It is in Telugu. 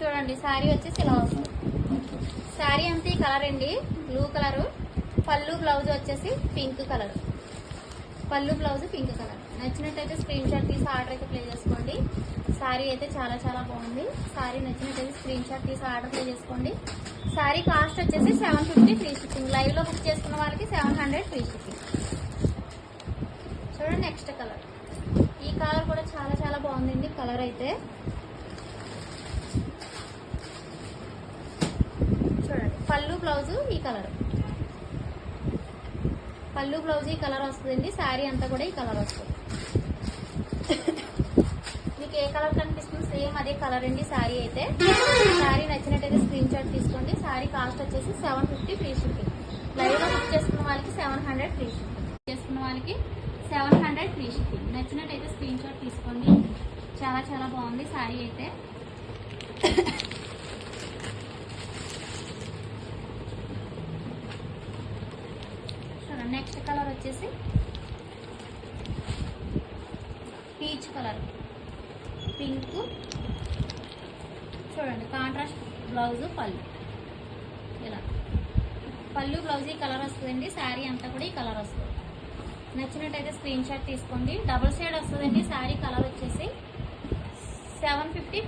చూడండి శారీ వచ్చేసి ఇలా వస్తుంది. శారీ అంతా ఈ కలర్ అండి, బ్లూ కలరు. పళ్ళు బ్లౌజ్ వచ్చేసి పింక్ కలర్. పళ్ళు బ్లౌజ్ పింక్ కలర్. నచ్చినట్టయితే స్క్రీన్ షాట్ తీసి ఆర్డర్ అయితే ప్లే చేసుకోండి. శారీ అయితే చాలా చాలా బాగుంది. శారీ నచ్చినట్టయితే స్క్రీన్ షాట్ తీసి ఆర్డర్ ప్లే చేసుకోండి. శారీ కాస్ట్ వచ్చేసి 750 ఫ్రీ షిప్పింగ్. లైవ్ లో బుక్ చేసుకున్న వాళ్ళకి 700 ఫ్రీ షిప్పింగ్. చూడండి నెక్స్ట్ కలర్. ఈ కలర్ కూడా చాలా చాలా బాగుందండి. కలర్ అయితే చూడండి. పళ్ళు బ్లౌజ్ ఈ కలర్. పళ్ళు బ్లౌజ్ ఈ కలర్ వస్తుందండి. శారీ అంతా కూడా ఈ కలర్ వస్తుంది. మీకు ఏ కలర్ కనిపిస్తుంది సేమ్ అదే కలర్ అండి శారీ అయితే. శారీ నచ్చినట్టయితే స్క్రీన్ షాట్ తీసుకోండి. శారీ కాస్ట్ వచ్చేసి 750 ఫ్రీ షిప్పింగ్. లైవ్ లో బుక్ చేసుకున్న వాళ్ళకి 700 ఫ్రీ షిప్పింగ్. చేసుకున్న వాళ్ళకి 700 ఫ్రీ షిప్పింగ్. నచ్చినట్టయితే స్క్రీన్ షాట్ తీసుకోండి. చాలా చాలా బాగుంది శారీ అయితే. నెక్స్ట్ కలర్ వచ్చేసి పీచ్ కలర్, పింక్. చూడండి కాంట్రాస్ట్ బ్లౌజ్, పళ్ళు ఇలా. పళ్ళు బ్లౌజ్ ఈ కలర్ వస్తుందండి. శారీ అంతా కూడా ఈ కలర్ వస్తుంది. నచ్చినట్టయితే స్క్రీన్ షాట్ తీసుకోండి. డబుల్ షేడ్ వస్తుందండి శారీ. కలర్ వచ్చేసి 750 ఫ్రీ.